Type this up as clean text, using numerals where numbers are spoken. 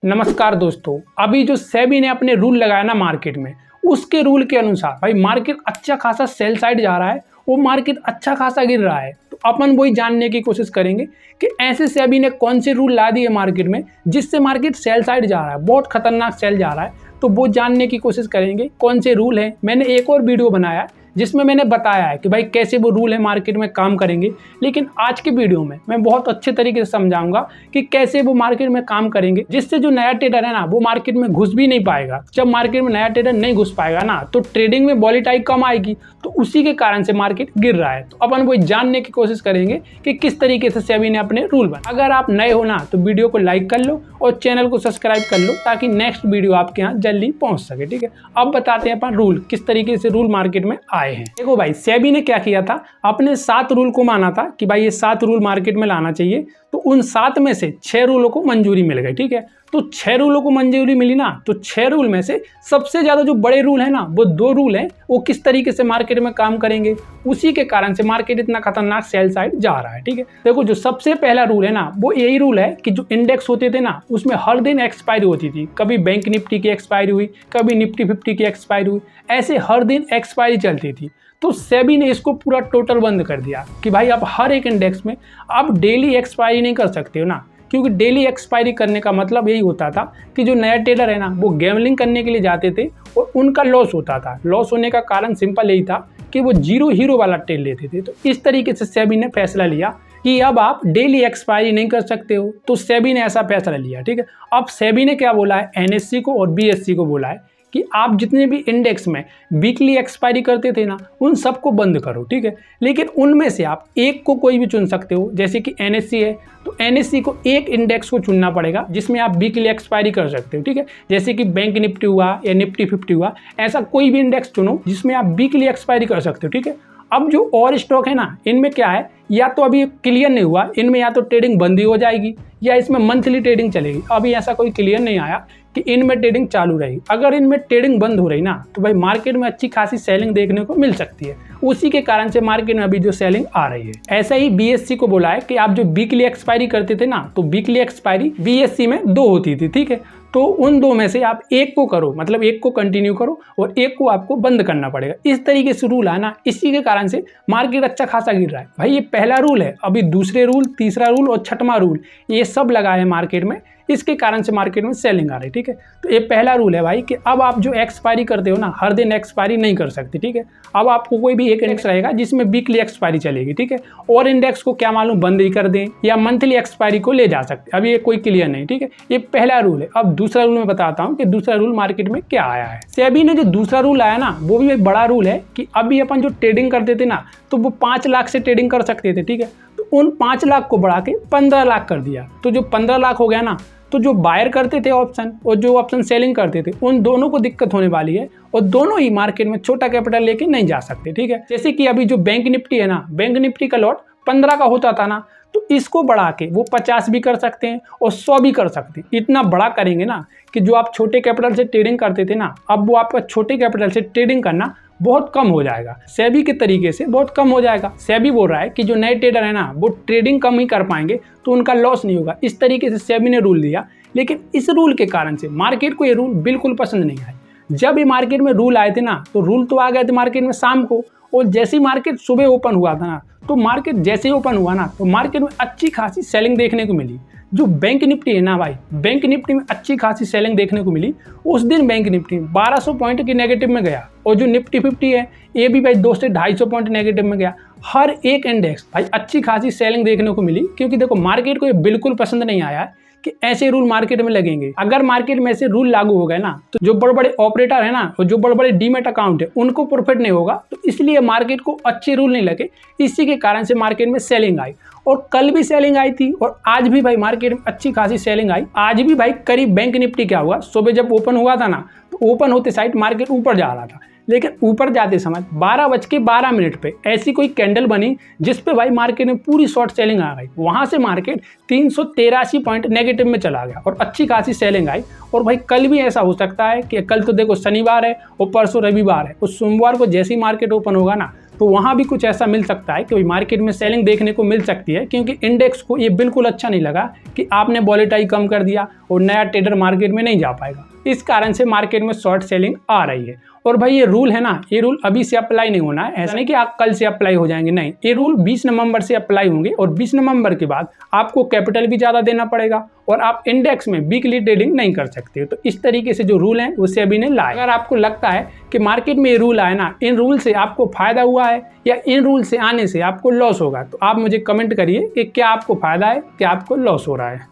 नमस्कार दोस्तों, अभी जो सेबी ने अपने रूल लगाया ना मार्केट में, उसके रूल के अनुसार भाई मार्केट अच्छा खासा सेल साइड जा रहा है, वो मार्केट अच्छा खासा गिर रहा है। तो अपन वही जानने की कोशिश करेंगे कि ऐसे सेबी ने कौन से रूल ला दिए मार्केट में जिससे मार्केट सेल साइड जा रहा है, बहुत खतरनाक सेल जा रहा है। तो वो जानने की कोशिश करेंगे कौन से रूल हैं। मैंने एक और वीडियो बनाया है जिसमें मैंने बताया है कि भाई कैसे वो रूल है मार्केट में काम करेंगे, लेकिन आज के वीडियो में मैं बहुत अच्छे तरीके से समझाऊंगा कि कैसे वो मार्केट में काम करेंगे, जिससे जो नया ट्रेडर है ना वो मार्केट में घुस भी नहीं पाएगा। जब मार्केट में नया ट्रेडर नहीं घुस पाएगा ना तो ट्रेडिंग में वॉलेटाइल कम आएगी, तो उसी के कारण से मार्केट गिर रहा है। तो अपन वो जानने की कोशिश करेंगे कि किस तरीके से सेबी ने अपने रूल बनाए। अगर आप नए हो ना तो वीडियो को लाइक कर लो और चैनल को सब्सक्राइब कर लो ताकि नेक्स्ट वीडियो आपके यहाँ जल्दी पहुंच सके। ठीक है, अब बताते हैं अपन रूल किस तरीके से रूल मार्केट में आए हैं। देखो भाई, सेबी ने क्या किया था, अपने 7 रूल को माना था कि भाई ये 7 रूल मार्केट में लाना चाहिए। तो उन 7 में से 6 रूलों को मंजूरी मिल गई। ठीक है, तो 6 रूलों को मंजूरी मिली ना, तो 6 रूल में से सबसे ज्यादा जो बड़े रूल है ना वो 2 रूल हैं, वो किस तरीके से मार्केट में काम करेंगे, उसी के कारण से मार्केट इतना खतरनाक सेल साइड जा रहा है। ठीक है, देखो जो सबसे पहला रूल है ना वो यही रूल है कि जो इंडेक्स होते थे ना उसमें हर दिन एक्सपायरी होती थी। कभी बैंक निफ्टी की एक्सपायरी हुई, कभी निफ्टी 50 की एक्सपायरी हुई, ऐसे हर दिन एक्सपायरी चलती थी। तो सेबी ने इसको पूरा टोटल बंद कर दिया कि भाई आप हर एक इंडेक्स में आप डेली एक्सपायरी नहीं कर सकते हो ना, क्योंकि डेली एक्सपायरी करने का मतलब यही होता था कि जो नया ट्रेडर है ना वो गैम्बलिंग करने के लिए जाते थे और उनका लॉस होता था। लॉस होने का कारण सिंपल यही था कि वो जीरो हीरो वाला ट्रेड लेते थे। तो इस तरीके से सेबी ने फैसला लिया कि अब आप डेली एक्सपायरी नहीं कर सकते हो, तो सेबी ने ऐसा फैसला लिया। ठीक है, अब सेबी ने क्या बोला है, एनएससी को और बीएससी को बोला है कि आप जितने भी इंडेक्स में वीकली एक्सपायरी करते थे ना उन सबको बंद करो। ठीक है, लेकिन उनमें से आप एक को कोई भी चुन सकते हो। जैसे कि एनएससी है तो एनएससी को एक इंडेक्स को चुनना पड़ेगा जिसमें आप वीकली एक्सपायरी कर सकते हो। ठीक है, जैसे कि बैंक निफ्टी हुआ या निफ्टी 50 हुआ, ऐसा कोई भी इंडेक्स चुनो जिसमें आप वीकली एक्सपायरी कर सकते हो। ठीक है, अब जो और स्टॉक है ना इनमें क्या है, या तो अभी क्लियर नहीं हुआ, इनमें या तो ट्रेडिंग बंद ही हो जाएगी या इसमें मंथली ट्रेडिंग चलेगी। अभी ऐसा कोई क्लियर नहीं आया कि इनमें ट्रेडिंग चालू रहेगी। अगर इनमें ट्रेडिंग बंद हो रही ना तो भाई मार्केट में अच्छी खासी सेलिंग देखने को मिल सकती है, उसी के कारण से मार्केट में अभी जो सेलिंग आ रही है। ऐसा ही बीएससी को बोला है कि आप जो वीकली एक्सपायरी करते थे ना तो वीकली एक्सपायरी बीएससी में 2 होती थी। ठीक है, तो उन 2 में से आप एक को करो, मतलब एक को कंटिन्यू करो और एक को आपको बंद करना पड़ेगा। इस तरीके से रूल है ना, इसी के कारण से मार्केट अच्छा खासा गिर रहा है। भाई ये पहला रूल है, अभी दूसरे रूल, तीसरा रूल और छठवां रूल ये सब लगा है मार्केट में, इसके कारण से मार्केट में सेलिंग आ रही है। ठीक है, तो ये पहला रूल है भाई कि अब आप जो एक्सपायरी करते हो ना हर दिन एक्सपायरी नहीं कर सकते। ठीक है, अब आपको कोई भी एक इंडेक्स रहेगा जिसमें वीकली एक्सपायरी चलेगी। ठीक है, और इंडेक्स को क्या मालूम बंद ही कर दें या मंथली एक्सपायरी को ले जा सकते, अभी ये कोई क्लियर नहीं। ठीक है, ये पहला रूल है। अब दूसरा रूल मैं बताता हूँ कि दूसरा रूल मार्केट में क्या आया है। सेबी ने जो दूसरा रूल आया ना वो भी एक बड़ा रूल है कि अभी अपन जो ट्रेडिंग करते थे ना तो वो 5 लाख से ट्रेडिंग कर सकते थे। ठीक है, तो उन 5 लाख को बढ़ा के 15 लाख कर दिया। तो जो 15 लाख हो गया ना, तो जो बायर करते थे ऑप्शन और जो ऑप्शन सेलिंग करते थे उन दोनों को दिक्कत होने वाली है और दोनों ही मार्केट में छोटा कैपिटल लेके नहीं जा सकते। ठीक है, जैसे कि अभी जो बैंक निफ्टी है ना, बैंक निफ्टी का लॉट 15 का होता था ना, तो इसको बढ़ा के वो 50 भी कर सकते हैं और 100 भी कर सकते हैं। इतना बड़ा करेंगे ना कि जो आप छोटे कैपिटल से ट्रेडिंग करते थे ना, अब वो आपका छोटे कैपिटल से ट्रेडिंग करना बहुत कम हो जाएगा, सेबी के तरीके से बहुत कम हो जाएगा। सेबी बोल रहा है कि जो नए ट्रेडर है ना वो ट्रेडिंग कम ही कर पाएंगे तो उनका लॉस नहीं होगा। इस तरीके से सेबी ने रूल दिया, लेकिन इस रूल के कारण से मार्केट को ये रूल बिल्कुल पसंद नहीं आए। जब ये मार्केट में रूल आए थे ना तो रूल तो आ गए थे मार्केट में शाम को, और जैसे ही मार्केट सुबह ओपन हुआ था ना तो मार्केट जैसे ही ओपन हुआ ना तो मार्केट में अच्छी खासी सेलिंग देखने को मिली। जो बैंक निफ्टी है ना भाई, बैंक निफ्टी में अच्छी खासी सेलिंग देखने को मिली। उस दिन बैंक निफ्टी 1200 पॉइंट की नेगेटिव में गया और जो निफ्टी 50 है ये भी भाई 200 से 250 पॉइंट नेगेटिव में गया। हर एक इंडेक्स भाई अच्छी खासी सेलिंग देखने को मिली, क्योंकि देखो मार्केट को ये बिल्कुल पसंद नहीं आया है कि ऐसे रूल मार्केट में लगेंगे। अगर मार्केट में ऐसे रूल लागू हो गए ना तो जो बड़े बड़े ऑपरेटर है ना और जो बड़े बड़े डीमेट अकाउंट है उनको प्रॉफिट नहीं होगा। तो इसलिए मार्केट को अच्छे रूल नहीं लगे, इसी के कारण से मार्केट में सेलिंग आई। और कल भी सेलिंग आई थी और आज भी भाई मार्केट में अच्छी खासी सेलिंग आई। आज भी भाई करीब बैंक निफ्टी क्या हुआ, सुबह जब ओपन हुआ था ना तो ओपन होते साइड मार्केट ऊपर जा रहा था, लेकिन ऊपर जाते समय 12:12 पे ऐसी कोई कैंडल बनी जिस पे भाई मार्केट में पूरी शॉर्ट सेलिंग आ गई। वहां से मार्केट 383 पॉइंट नेगेटिव में चला गया और अच्छी खासी सेलिंग आई। और भाई कल भी ऐसा हो सकता है कि कल तो देखो शनिवार है और परसों रविवार है, और सोमवार को जैसे ही मार्केट ओपन होगा ना तो वहाँ भी कुछ ऐसा मिल सकता है कि मार्केट में सेलिंग देखने को मिल सकती है, क्योंकि इंडेक्स को ये बिल्कुल अच्छा नहीं लगा कि आपने वॉलेटाइल कम कर दिया और नया ट्रेडर मार्केट में नहीं जा पाएगा। इस कारण से मार्केट में शॉर्ट सेलिंग आ रही है। और भाई ये रूल है ना, ये रूल अभी से अप्लाई नहीं होना है, ऐसा नहीं कि आप कल से अप्लाई हो जाएंगे, नहीं, ये रूल 20 नवंबर से अप्लाई होंगे और 20 नवंबर के बाद आपको कैपिटल भी ज़्यादा देना पड़ेगा और आप इंडेक्स में वीकली ट्रेडिंग नहीं कर सकते। तो इस तरीके से जो रूल हैं वो सेबी ने लाए। अगर आपको लगता है कि मार्केट में ये रूल आए ना, इन रूल से आपको फायदा हुआ है या इन रूल से आने से आपको लॉस होगा, तो आप मुझे कमेंट करिए कि क्या आपको फायदा है, क्या आपको लॉस हो रहा है।